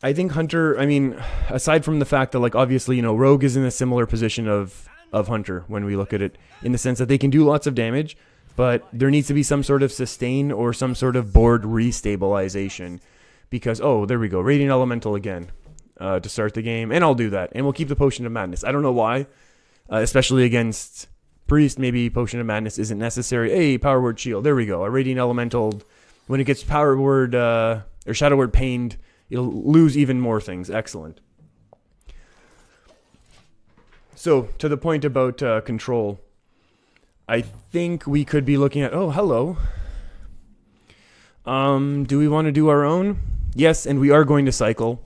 I think Hunter, I mean, aside from the fact that, like, obviously, you know, Rogue is in a similar position of Hunter when we look at it, in the sense that they can do lots of damage, but there needs to be some sort of sustain or some sort of board restabilization. Because, oh, there we go, Radiant Elemental again to start the game, and I'll do that. And we'll keep the Potion of Madness. I don't know why, especially against Priest, maybe Potion of Madness isn't necessary. Hey, Power Word Shield, there we go. A Radiant Elemental, when it gets Power Word, or Shadow Word Pained, it'll lose even more things. Excellent. So, to the point about control, I think we could be looking at... Oh, hello. Do we want to do our own? Yes, and we are going to cycle.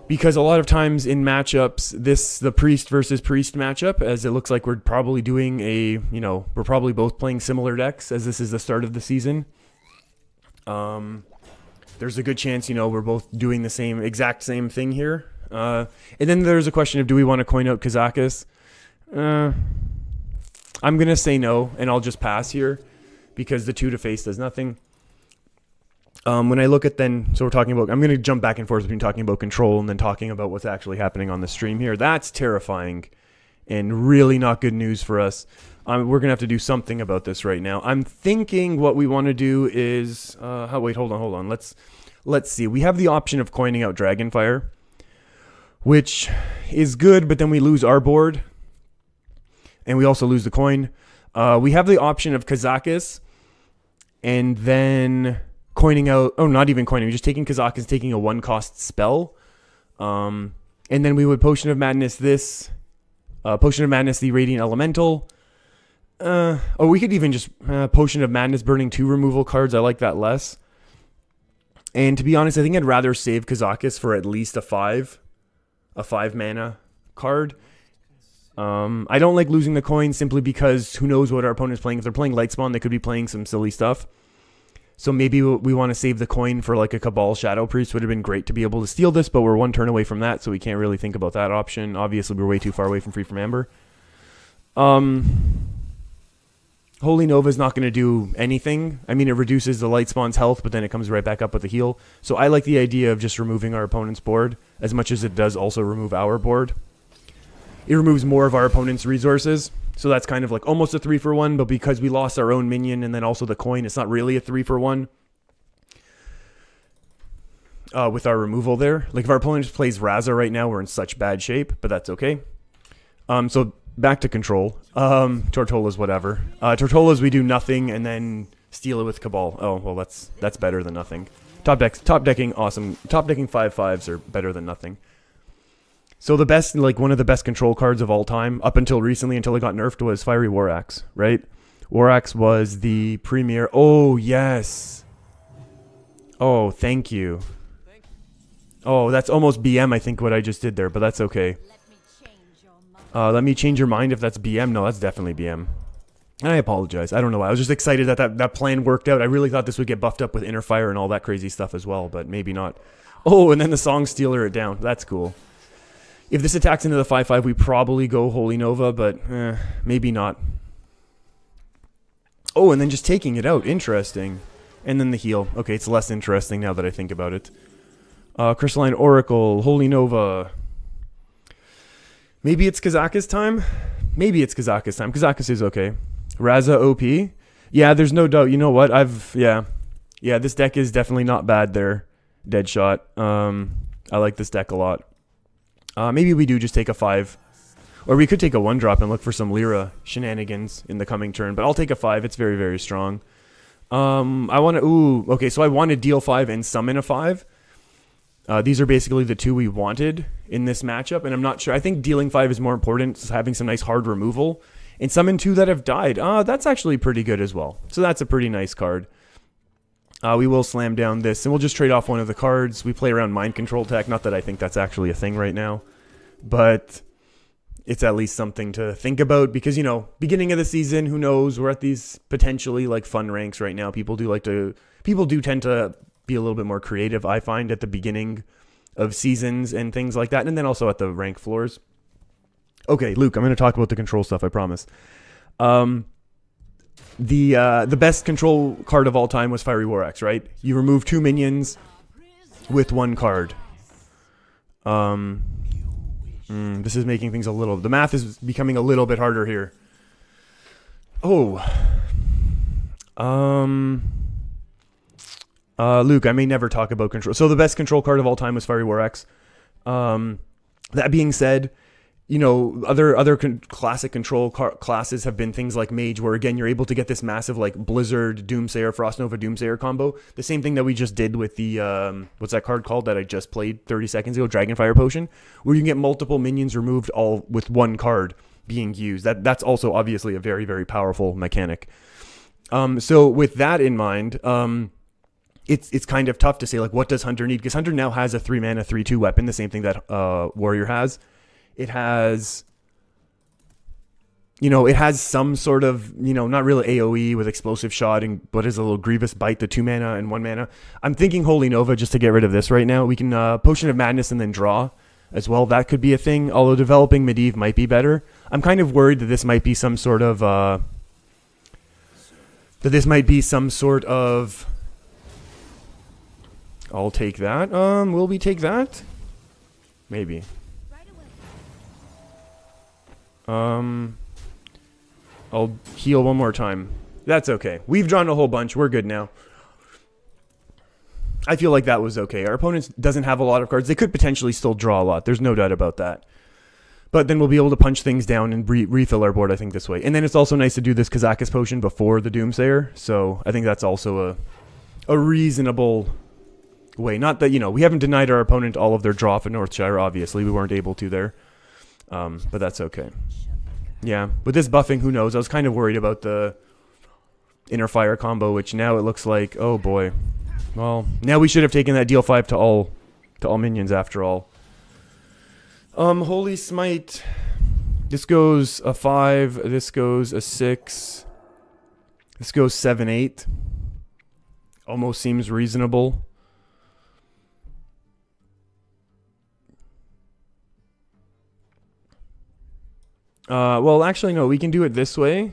Because a lot of times in matchups, the Priest versus Priest matchup, as it looks like we're probably doing a... You know, we're probably both playing similar decks, as this is the start of the season. There's a good chance, you know, we're both doing the exact same thing here. And then there's a question of, do we want to coin out Razakus? I'm going to say no, and I'll just pass here, because the 2 to face does nothing. When I look at so we're talking about, I'm going to jump back and forth between talking about control and then talking about what's actually happening on the stream here. That's terrifying and really not good news for us. We're going to have to do something about this right now. I'm thinking what we want to do is... wait, hold on. Let's see. We have the option of coining out Dragonfire, which is good, but then we lose our board. And we also lose the coin. We have the option of Razakus, and then coining out... Oh, not even coining. Just taking Razakus, taking a 1-cost spell. And then we would Potion of Madness this... Potion of Madness the Radiant Elemental... we could even just Potion of Madness burning 2 removal cards. I like that less. And to be honest, I think I'd rather save Razakus for at least a 5 mana card. I don't like losing the coin simply because who knows what our opponent's playing. If they're playing Lightspawn, they could be playing some silly stuff. So maybe we want to save the coin for like a Cabal Shadow Priest. Would have been great to be able to steal this, but we're 1 turn away from that, so we can't really think about that option. Obviously, we're way too far away from Free from Amber. Holy Nova is not going to do anything. I mean, it reduces the Lightspawn's health, but then it comes right back up with a heal. So I like the idea of just removing our opponent's board, as much as it does also remove our board. It removes more of our opponent's resources, so that's kind of like almost a 3-for-1, but because we lost our own minion and then also the coin, it's not really a 3-for-1. With our removal there. Like if our opponent just plays Raza right now, we're in such bad shape, but that's okay. So back to control. Tortola's whatever. Tortola's we do nothing and then steal it with Cabal. Oh, well that's better than nothing. Top decking, awesome. Top decking 5/5s are better than nothing. So the best, like one of the best control cards of all time, up until recently, until it got nerfed, was Fiery War Axe, right? War Axe was the premier. Oh, yes. Oh, thank you. Oh, that's almost BM, I think, what I just did there, but that's okay. Let me change your mind if that's BM. No, that's definitely BM. I apologize. I don't know why. I was just excited that that plan worked out. I really thought this would get buffed up with Inner Fire and all that crazy stuff as well, but maybe not. Oh, and then the Song Stealer it down. That's cool. If this attacks into the 5/5, we probably go Holy Nova, but maybe not. Oh, and then just taking it out. Interesting. And then the heal. Okay, it's less interesting now that I think about it. Crystalline Oracle, Holy Nova. Maybe it's Razakus time? Maybe it's Razakus time. Razakus is okay. Raza OP? Yeah, there's no doubt. You know what? Yeah, this deck is definitely not bad there. Deadshot. I like this deck a lot. Maybe we do just take a 5. Or we could take a 1-drop and look for some Lyra shenanigans in the coming turn. But I'll take a 5. It's very, very strong. I want to... Ooh, okay, so I want to deal 5 and summon a 5. These are basically the 2 we wanted in this matchup. And I'm not sure. I think dealing 5 is more important. Just having some nice hard removal. And summon 2 that have died. That's actually pretty good as well. So that's a pretty nice card. We will slam down this, and we'll just trade off one of the cards. We play around Mind Control tech. Not that I think that's actually a thing right now. But it's at least something to think about. Because, you know, beginning of the season, who knows? We're at these potentially, like, fun ranks right now. People do tend to be a little bit more creative, I find, at the beginning of seasons and things like that. And then also at the rank floors. Okay, Luke, I'm going to talk about the control stuff, I promise. The best control card of all time was Fiery War Axe, right? You remove 2 minions, with one card. This is making things a little... The math is becoming a little bit harder here. Oh. Luke, I may never talk about control. So the best control card of all time was Fiery War X. That being said, you know, other classic control classes have been things like Mage, where again you're able to get this massive like Blizzard Doomsayer, Frost Nova Doomsayer combo. The same thing that we just did with the what's that card called that I just played 30 seconds ago, Dragonfire Potion, where you can get multiple minions removed all with one card being used. That's also obviously a very, very powerful mechanic. So with that in mind, it's kind of tough to say like what does Hunter need, because Hunter now has a 3-mana 3/2 weapon, the same thing that Warrior has. It has, you know, it has some sort of, you know, not really AoE with explosive shot and what is a little Grievous Bite, the 2 mana and 1 mana. I'm thinking Holy Nova just to get rid of this right now. We can Potion of Madness and then draw as well. That could be a thing, although developing Medivh might be better. I'm kind of worried that this might be some sort of I'll take that. Will we take that? Maybe. I'll heal one more time. That's okay. We've drawn a whole bunch. We're good now. I feel like that was okay. Our opponent doesn't have a lot of cards. They could potentially still draw a lot. There's no doubt about that. But then we'll be able to punch things down and refill our board, I think, this way. And then it's also nice to do this Razakus Potion before the Doomsayer. So I think that's also a reasonable way. Not that, you know, we haven't denied our opponent all of their draw for Northshire, obviously. We weren't able to there. But that's okay. Yeah, with this buffing, who knows? I was kind of worried about the Inner Fire combo, which now it looks like, oh boy. Well, now we should have taken that deal 5 to all minions after all. Holy Smite. This goes a 5. This goes a 6. This goes 7, 8. Almost seems reasonable. Well, actually, no, we can do it this way.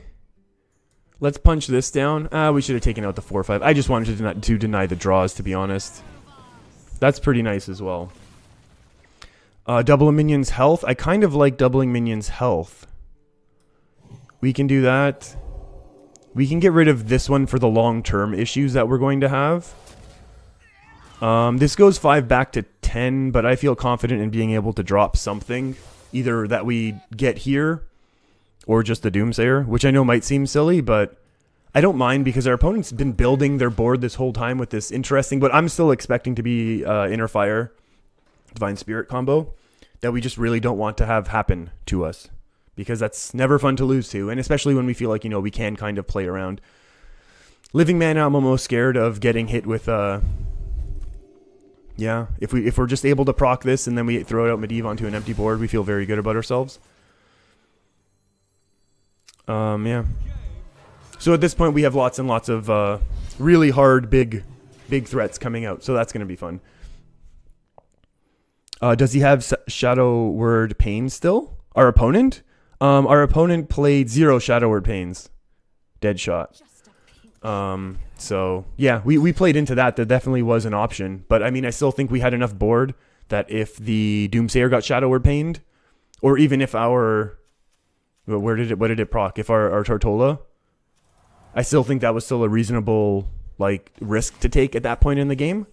Let's punch this down. We should have taken out the 4/5. I just wanted to deny the draws, to be honest. That's pretty nice as well. Double a minion's health. I kind of like doubling minion's health. We can do that. We can get rid of this one for the long-term issues that we're going to have. This goes 5 back to 10, but I feel confident in being able to drop something. Either that we get here, or just the Doomsayer, which I know might seem silly, but I don't mind because our opponent's been building their board this whole time with this interesting, but I'm still expecting to be Inner Fire, Divine Spirit combo, that we just really don't want to have happen to us. Because that's never fun to lose to, and especially when we feel like, you know, we can kind of play around. Living Mana, I'm almost scared of getting hit with, yeah, if we're just able to proc this and then we throw out Medivh onto an empty board, we feel very good about ourselves. Yeah. So at this point, we have lots and lots of really hard, big threats coming out. So that's going to be fun. Does he have Shadow Word Pain still? Our opponent? Our opponent played 0 Shadow Word Pains. Dead shot. So, yeah, we played into that. There definitely was an option. But, I mean, I still think we had enough board that if the Doomsayer got Shadow Word Pained, or even if our... what did it proc? If our Tortola... I still think that was still a reasonable, like, risk to take at that point in the game.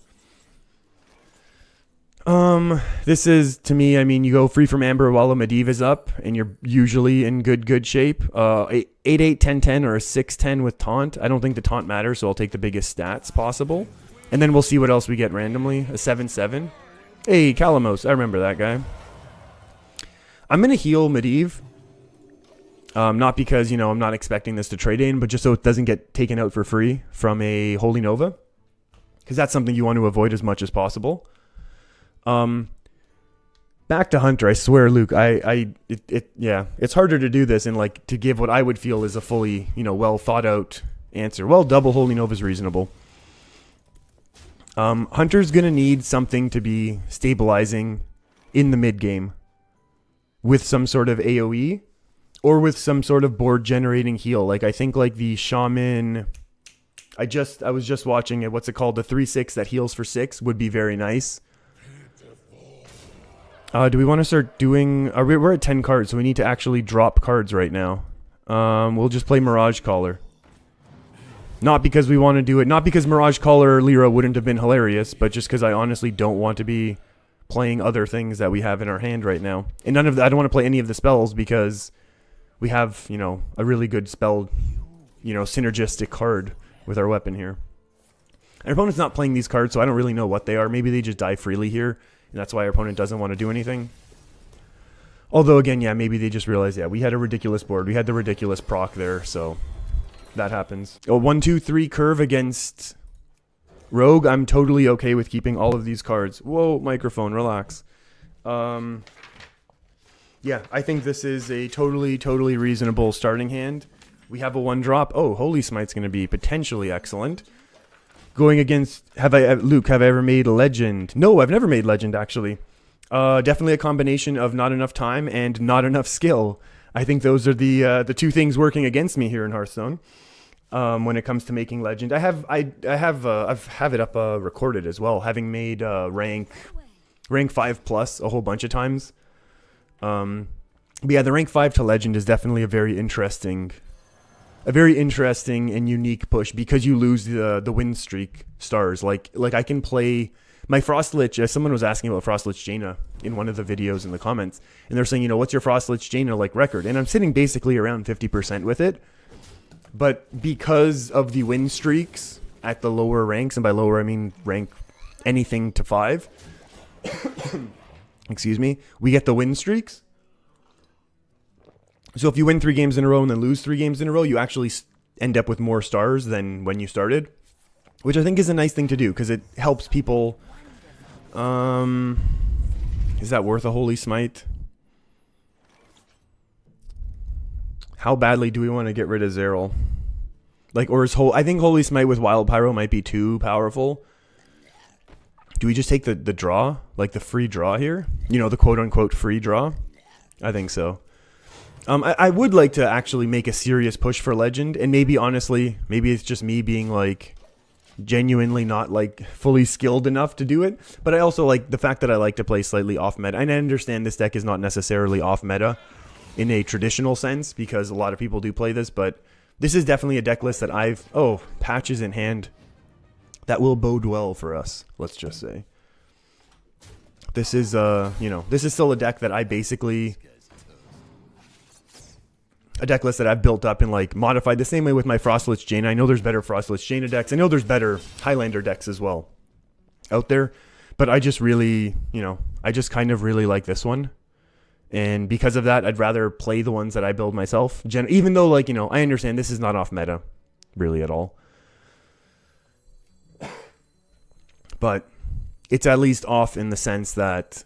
This is, to me, I mean, you go free from Amber while a Medivh is up, and you're usually in good shape. 8-8, 10-10, or a 6-10 with Taunt. I don't think the Taunt matters, so I'll take the biggest stats possible. And then we'll see what else we get randomly. A 7-7. Hey, Calamos, I remember that guy. I'm going to heal Medivh. Not because, you know, I'm not expecting this to trade in, but just so it doesn't get taken out for free from a Holy Nova. Because that's something you want to avoid as much as possible. Back to Hunter, I swear, Luke, yeah, it's harder to do this and, like, to give what I would feel is a fully, you know, well thought out answer. Well, double Holy Nova is reasonable. Hunter's gonna need something to be stabilizing in the mid game with some sort of AoE or with some sort of board generating heal. Like, I think, like, the Shaman, I was just watching it. What's it called? The 3/6 that heals for 6 would be very nice. Do we want to start doing... we're at 10 cards, so we need to actually drop cards right now. We'll just play Mirage Caller. Not because we want to do it. Not because Mirage Caller Lyra wouldn't have been hilarious, but just because I honestly don't want to be playing other things that we have in our hand right now. And I don't want to play any of the spells because we have, you know, a really good spell, you know, synergistic card with our weapon here. Our opponent's not playing these cards, so I don't really know what they are. Maybe they just die freely here. And that's why our opponent doesn't want to do anything. Although, again, yeah, maybe they just realize, yeah, we had a ridiculous board. We had the ridiculous proc there, so that happens. Oh, 1, 2, 3 curve against Rogue. I'm totally okay with keeping all of these cards. Whoa, microphone, relax. Yeah, I think this is a totally reasonable starting hand. We have a 1-drop. Oh, Holy Smite's going to be potentially excellent. Going against, Luke, have I ever made Legend? No, I've never made Legend, actually. Definitely a combination of not enough time and not enough skill. I think those are the two things working against me here in Hearthstone. When it comes to making Legend, I have it up recorded as well, having made rank 5+ a whole bunch of times. But yeah, the rank 5 to Legend is definitely a very interesting and unique push because you lose the win streak stars. Like I can play my Frost Lich. Someone was asking about Frost Lich Jaina in one of the videos in the comments, and they're saying, you know, what's your Frost Lich Jaina like record? And I'm sitting basically around 50% with it. But because of the win streaks at the lower ranks, and by lower I mean rank anything to 5, excuse me, we get the win streaks. So if you win 3 games in a row and then lose 3 games in a row, you actually end up with more stars than when you started, which I think is a nice thing to do because it helps people. Is that worth a Holy Smite? How badly do we want to get rid of Zeril? Like, or is I think Holy Smite with Wild Pyro might be too powerful. Do we just take the draw? Like the free draw here? You know, the quote-unquote free draw? I think so. I would like to actually make a serious push for Legend, and maybe, honestly, maybe it's just me being, like, genuinely not, like, fully skilled enough to do it, but I also like the fact that I like to play slightly off-meta, and I understand this deck is not necessarily off-meta in a traditional sense, because a lot of people do play this, but this is definitely a deck list that patches in hand, that will bode well for us, let's just say. This is, you know, this is still a deck that I basically... a deck list that I've built up and like modified the same way with my Frost Lich Jaina. I know there's better Frost Lich Jaina decks. I know there's better Highlander decks as well out there, but I just really, you know, I just kind of really like this one. And because of that, I'd rather play the ones that I build myself. Even though, like, you know, I understand this is not off meta really at all, but it's at least off in the sense that,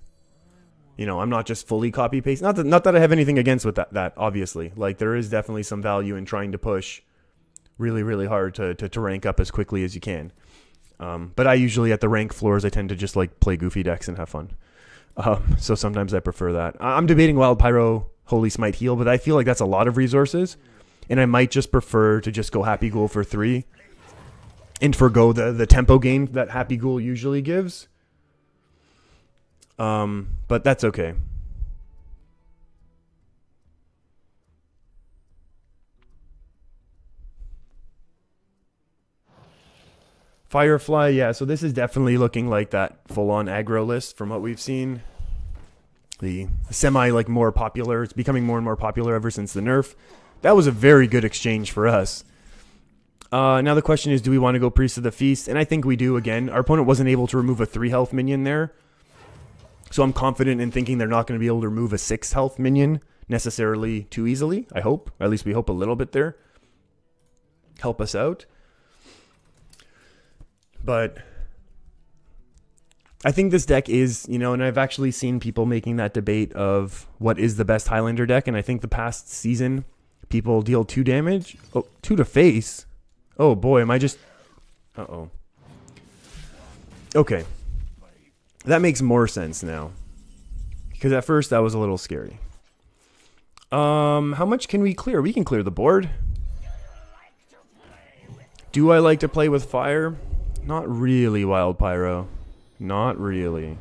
you know, I'm not just fully copy paste. Not that I have anything against with that obviously. Like, there is definitely some value in trying to push really hard to rank up as quickly as you can. But I usually, at the rank floors, I tend to just like play goofy decks and have fun. So sometimes I prefer that. I'm debating Wild Pyro, Holy Smite, Heal, but I feel like that's a lot of resources, and I might just prefer to just go Happy Ghoul for 3 and forgo the tempo gain that Happy Ghoul usually gives. But that's okay. Firefly, yeah, so this is definitely looking like that full-on aggro list from what we've seen. The semi, like, more popular. It's becoming more and more popular ever since the nerf. That was a very good exchange for us. Now the question is, do we want to go Priest of the Feast? And I think we do again. Our opponent wasn't able to remove a 3 health minion there. So I'm confident in thinking they're not going to be able to remove a 6 health minion necessarily too easily, I hope. At least we hope a little bit there. Help us out. But I think this deck is, you know, and I've actually seen people making that debate of what is the best Highlander deck, and I think the past season people deal 2 damage. Oh, 2 to face. Oh boy, am I just... Uh-oh. Okay. That makes more sense now. Because at first that was a little scary. How much can we clear? We can clear the board. Do I like to play with fire? Not really, Wild Pyro. Not really.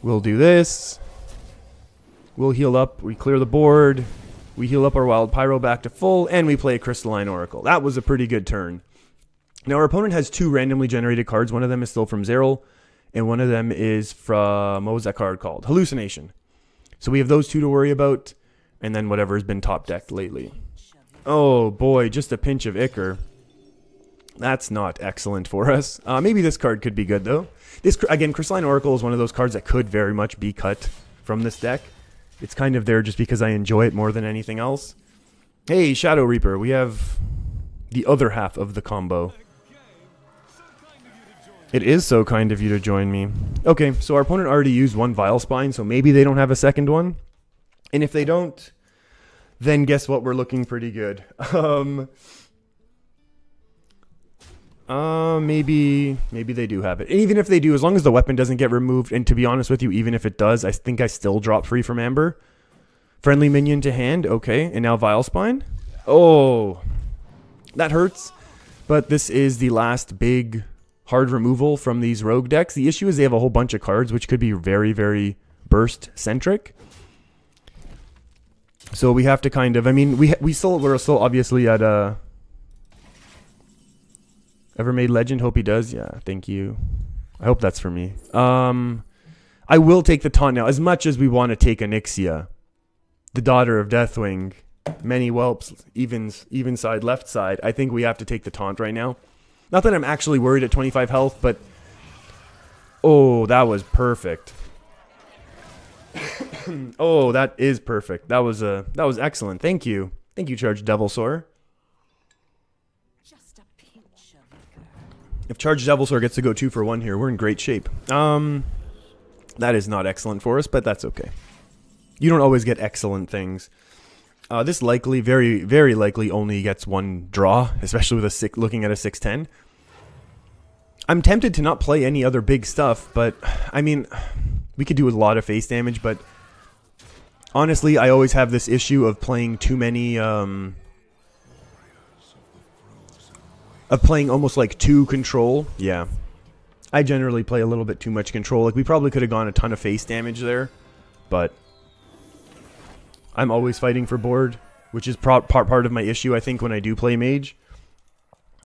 We'll do this. We'll heal up. We clear the board. We heal up our Wild Pyro back to full, and we play a Crystalline Oracle. That was a pretty good turn. Now, our opponent has 2 randomly generated cards. One of them is still from Zeril, and one of them is from, what was that card called? Hallucination. So we have those 2 to worry about, and then whatever has been top decked lately. Oh boy, just a pinch of Ichor. That's not excellent for us. Maybe this card could be good, though. This, again, Crystalline Oracle is one of those cards that could very much be cut from this deck. It's kind of there just because I enjoy it more than anything else. Hey, Shadowreaper, we have the other half of the combo. It is so kind of you to join me. Okay, so our opponent already used 1 Vile Spine, so maybe they don't have a second one. And if they don't, then guess what? We're looking pretty good. Maybe they do have it. And even if they do, as long as the weapon doesn't get removed, and to be honest with you, even if it does, I think I still drop free from Amber. Friendly minion to hand, okay. And now Vile Spine. Oh, that hurts. But this is the last big hard removal from these rogue decks. The issue is they have a whole bunch of cards, which could be very, very burst-centric. So we have to kind of, I mean, we're still obviously at Ever made legend? Hope he does. Yeah, thank you. I hope that's for me. I will take the taunt now. As much as we want to take Onyxia, the daughter of Deathwing, many whelps, even side, left side. I think we have to take the taunt right now. Not that I'm actually worried at 25 health, but oh, that was perfect. Oh, that is perfect. That was excellent. Thank you. Thank you, Charged Devilsaur. If Charged Devilsaur gets to go 2 for 1 here, we're in great shape. That is not excellent for us, but that's okay. You don't always get excellent things. This likely, very, very likely only gets 1 draw, especially with looking at a 6/10. I'm tempted to not play any other big stuff, but I mean, we could do a lot of face damage, but honestly, I always have this issue of playing too many, of playing almost like 2 control. Yeah. I generally play a little bit too much control. Like, we probably could have gone a ton of face damage there, but I'm always fighting for board, which is part of my issue, I think, when I do play mage.